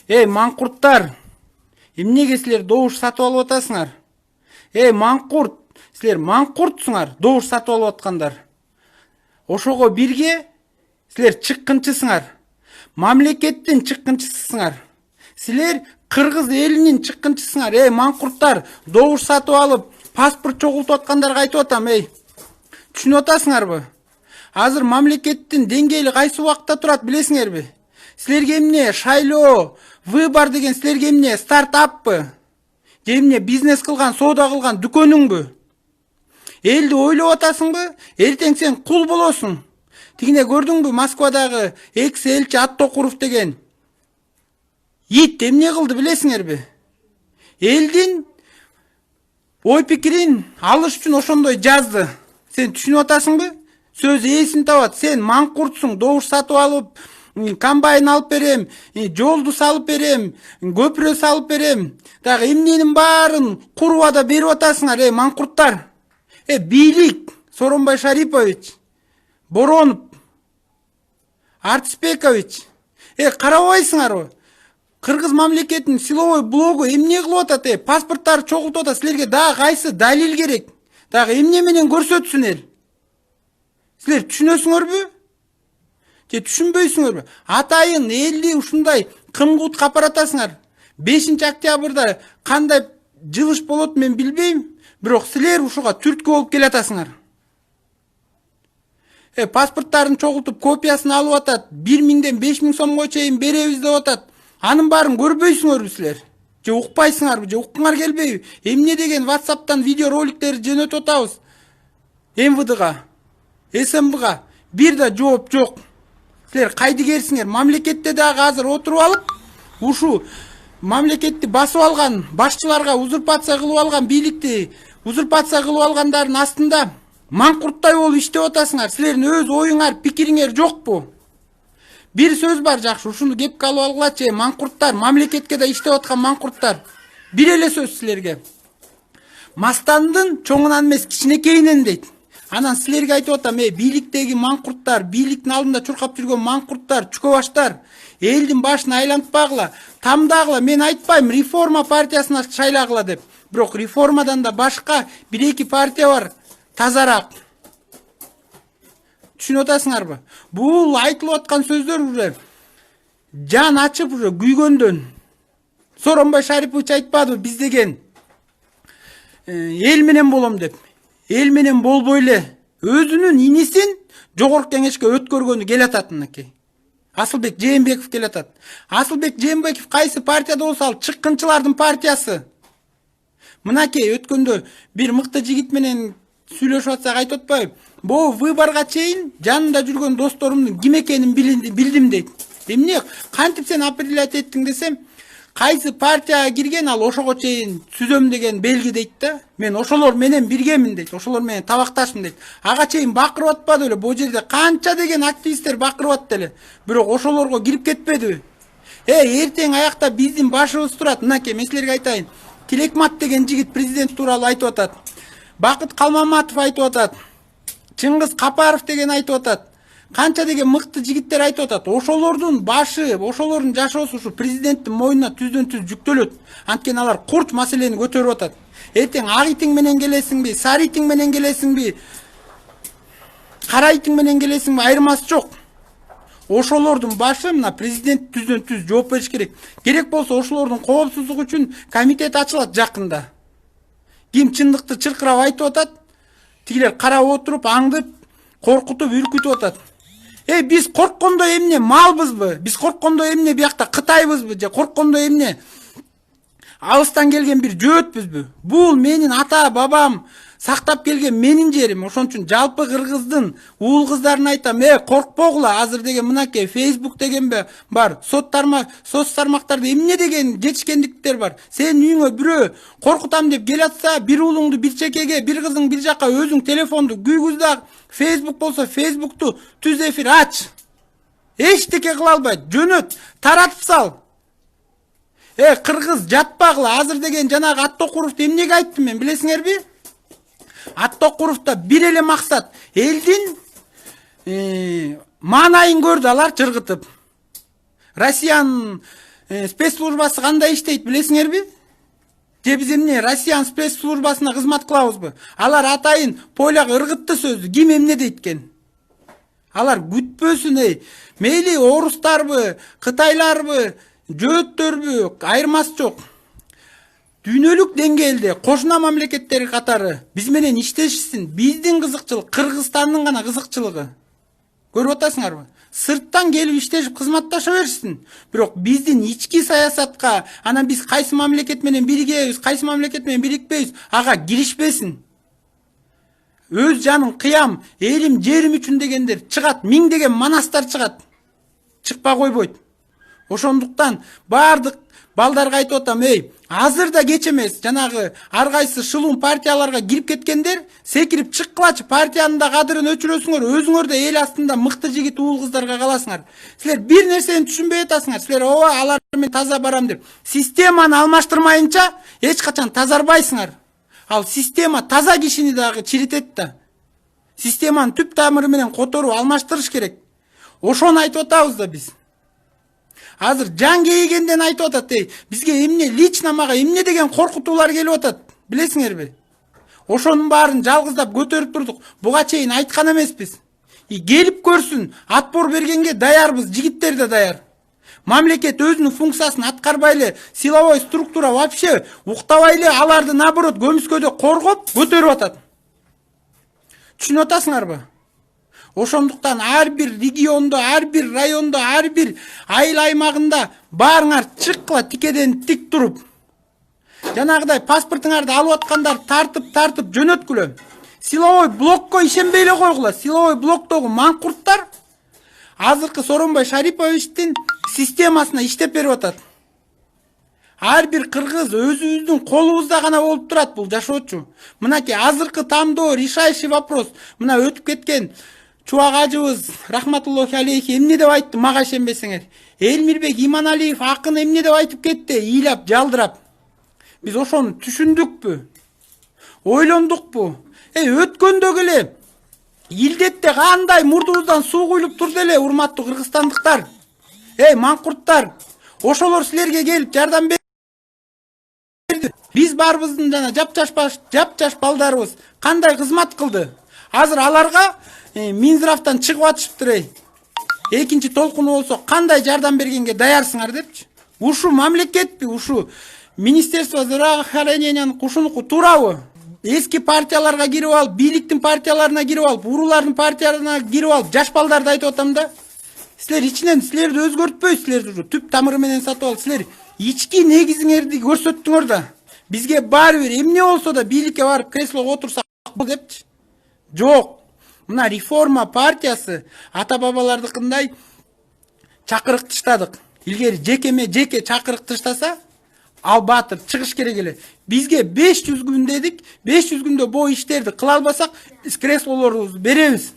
Маңкурттар, эмнеге силер добуш сатып алып атасыңар? Маңкурт, силер маңкуртсуңар, добуш сатып алып аткандар. Ошого бирге силер чыккынчысыңар. Мамлекеттин чыккынчысысыңар. Силер Кыргыз элинин чыккынчысыңар. Маңкурттар, добуш сатып алып, паспорт чогултуп аткандарга айтып атам, түшүнүп атасыңарбы? Азыр мамлекеттин деңгээли кайсы убакта турат билесиңерби? Силерге эмне шайлоо, выбор деген силерге эмне стартаппы? Же эмне бизнес кылган, соода кылган дүкөнүңбү? Элди ойлоп атасыңбы? Эртең сен кул болосуң. Тигине көрдүңбү Москвадагы экс элчи Аттокуров деген ит эмне кылды билесиңерби? Элдин ой пикирин алыш үчүн ошондой жазды. Сен түшүнүп атасыңбы? Сөз ээсин табат. Сен маңкуртсуң, добуш сатып алып, комбайн алып берем, жолду салып берем, көпүрө салып берем. Дагы эмненин баарын курбада берип атасыңар, маңкурттар. Бийлик, Сооронбай Шарипович, Боронов, Артисбекович, карабайсыңарбы? Кыргыз мамлекетинин силовой блогу эмне кылып атат? Паспорттарды чогултуп атат. Силерге дагы кайсы далил керек? Дагы эмне менен көрсөтсүн эл? Силер түшүнөсүңөрбү? Же түшүнбөйсүңөрбү? Атайын элди ушундай кымгут капаратасыңар. 5-октябрда кандай жылыш болот мен билбейм, бирок силер ушуга түрткү болуп келатасыңар. Паспорттарын чогултуп копиясын алып атат. 1000ден 5000 сомго чейин беребиз деп атат. Анын баарын көрбөйсүңөрбү силер? Же укпайсыңарбы? Же уккуңар келбейби? Эмне деген WhatsApp'тан видео роликтерди жөнөтүп атабыз МВДга, СМБга. Бир да жооп жок. Силер кайдыгерсиңер? Мамлекетте дагы азыр отуруп алып, ушу мамлекетти басып алган башчыларга узурпация кылып алган, бийликти узурпация кылып алгандардын астында маңкурттай болуп иштеп атасыңар. Силердин өз оюңар, пикириңер жокпу? Бир сөз бар, жакшы, ушуну кепке алып алгылачы, маңкурттар, мамлекетке да иштеп аткан маңкурттар. Бир эле сөз силерге. Мастандын чоңунан эмес кичинекейинен дейт. Анан силерге айтып атам, бийликтеги маңкурттар, бийликтин алдында чуркап жүргөн маңкурттар, чүкөбаштар, элдин башын айлантпагыла, тамдагыла. Мен айтпайм реформа партиясына шайлагыла деп. Бирок реформадан да башка 1-2 партия бар, тазараак. Түшүнүп атасыңарбы? Бул айтылып аткан сөздөр уже жан ачып уже күйгөндөн. Сооронбай Шарипович айтпадыбы биз деген эл менен болом деп. Эл менен болбой эле өзүнүн инисин жогорку кеңешке өткөргөнү келатат мынакей. Асылбек Жээнбеков келатат. Асылбек Жээнбеков кайсы партияда болсо ал чыккынчылардын партиясы. Мынакей өткөндө бир мыкты жигит менен сүйлөшүп атсак айтып атпайбы? Бу выборга чейин жанында жүргөн досторумдун ким экенин билдим дейт. Эмне кантип сен определять эттиң десем, кайсы партияга кирген ал ошого чейин сүзөм деген белги дейт да. Мен ошолор менен биргемин дейт. Ошолор менен табакташмын дейт. Ага чейин бакырып атпады эле. Бул жерде канча деген активисттер бакырып атты эле. Бирок ошолорго кирип кетпедиби? Эртең аякта биздин башыбыз турат. Мынакей мен силерге айтайын. Тилекмат деген жигит президент тууралуу айтып атат. Бакыт Калмаматов айтып атат. Чыңгыз Капаров деген айтып атат. Канча деген мыкты жигиттер айтып атат. Ошолордун башы, ошолордун жашоосу ушу президенттин мойнуна түздөн-түз жүктөлөт. Анткени алар курч маселени көтөрүп атат. Эртең ак итиң менен келесиңби, сары итиң менен келесиңби, кара итиң менен келесиңби, айырмасы жок. Ошолордун башы мына президент түздөн-түз жооп бериш керек. Керек болсо ошолордун коопсуздугу үчүн комитет ачылат жакында. Ким чындыкты чыркырап айтып атат, тигилер карап отуруп, аңдып, коркутуп, үркүтүп атат. Биз корккондо эмне малбызбы? Биз корккондо эмне биякта Кытайбызбы? Же корккондо эмне алыстан келген бир жөөтпүзбү? Бул менин ата бабам сактап келген менин жерим. Ошон үчүн жалпы кыргыздын уул кыздарына айтам, коркпогула. Азыр деген мынакей Facebook деген бар. Соц тармактарда эмне деген жетишкендиктер бар. Сен үйүңө бирөө коркутам деп келатса, бир уулуңду бир чекеге, бир кызың бир жакка өзүң телефонду күйгүз да, Facebook болсо Facebook'ту түз эфир ач. Эчтеке кыла албайт. Жөнөт, таратып сал. Кыргыз жатпагыла. Азыр деген жанагы Аттокуровду эмнеге айттым мен билесиңерби? Аттокуровда бир эле максат. Элдин маанайын көрдү алар чыргытып. Россиянын спецслужбасы кандай иштейт билесиңерби? Же биз эмне Россиянын спецслужбасына кызмат кылабызбы? Алар атайын поляк ыргытты сөздү ким эмне дейт экен? Алар күтпөсүн, мейли орустарбы, кытайларбы, жөөттөрбү, айырмасы жок. Дүйнөлүк деңгээлде кошуна мамлекеттер катары биз менен иштешсин. Биздин кызыкчылык Кыргызстандын гана кызыкчылыгы. Көрүп атасыңарбы? Сырттан келип иштешип кызматташа берсин. Бирок биздин ички саясатка, анан биз кайсы мамлекет менен биригебиз, кайсы мамлекет менен бирикпейбиз, ага киришпесин. Өз жанын кыям, элим, жерим үчүн дегендер чыгат, миңдеген манастар чыгат. Чыкпай койбойт. Ошондуктан бардык балдарга айтып атам, азыр да кеч эмес. Жанагы ар кайсы шылуун партияларга кирип кеткендер, секирип чыккылачы, партиянын да кадырын өчүрөсүңөр, өзүңөр да эл астында мыкты жигит уул кыздарга каласыңар. Силер бир нерсени түшүнбөй атасыңар. Силер ооба алар менен таза барам деп. Системаны алмаштырмайынча эч качан тазарбайсыңар. Ал система таза кишини дагы чиритет да. Системаны түп тамыры менен которуп алмаштырыш керек. Ошону айтып атабыз да биз. Азыр жан кейгенден айтып атат, бизге эмне лично мага эмне деген коркутуулар келип атат, билесиңерби? Ошонун баарын жалгыздап көтөрүп турдук. Буга чейин айткан эмеспиз. Келип көрсүн, отпор бергенге даярбыз, жигиттер да даяр. Мамлекет өзүнүн функциясын аткарбай эле, силовой структура вообще уктабай эле аларды наоборот көмүскөдө коргоп көтөрүп атат. Түшүнүп атасыңарбы? Ошондуктан ар бир региондо, ар бир райондо, ар бир айыл аймагында баарыңар чыккыла тикеден тик туруп. Жанагыдай паспортуңарды алып аткандар тартып жөнөткүлө. Силовой блокко ишенбей эле койгула. Силовой блоктогу маңкурттар азыркы Сооронбай Шариповичтин системасына иштеп берип атат. Ар бир кыргыз өзүбүздүн колубузда гана болуп турат бул жашоочу. Мынакей азыркы тамдоо решающий вопрос. Мына өтүп кеткен Чубак ажыбыз рахматуллахи алейхи эмне деп айтты, мага ишенбесеңер. Элмирбек Иманалиев акын эмне деп айтып кетти, ыйлап, жалдырап. Биз ошону түшүндүкпү? Ойлондукпу? Өткөндөгү эле илдетте кандай мурдубуздан суу куюлуп турду эле, урматтуу кыргызстандыктар. Маңкурттар, ошолор силерге келип жардам берди. Биз барыбыздын жана жапжаш балдарыбыз кандай кызмат кылды? Азыр аларга Минздравтан чыгып атышыптыр. Экинчи толкуну болсо кандай жардам бергенге даярсыңар депчи. Ушу мамлекетпи, ушу Министерство здравоохранениянын кушунуку туурабы? Эски партияларга кирип алып, бийликтин партияларына кирип алып, уруулардын партияларына кирип алып, жаш балдарды айтып атам да. Силер ичинен силерди өзгөртпөйсүзлер, түп тамыры менен сатып алып, силер ички негизиңерди көрсөттүңөр да. Бизге баары бир эмне болсо да бийликке барып креслого отурсак депчи. Жок. Мына реформа партиясы ата бабалардыкындай чакырык тыштадык. Илгери жеке чакырык тыштаса, ал баатыр чыгыш керек эле. Бизге 500 күн дедик, 500 күндө бул иштерди кыла албасак, креслолорубузду беребиз.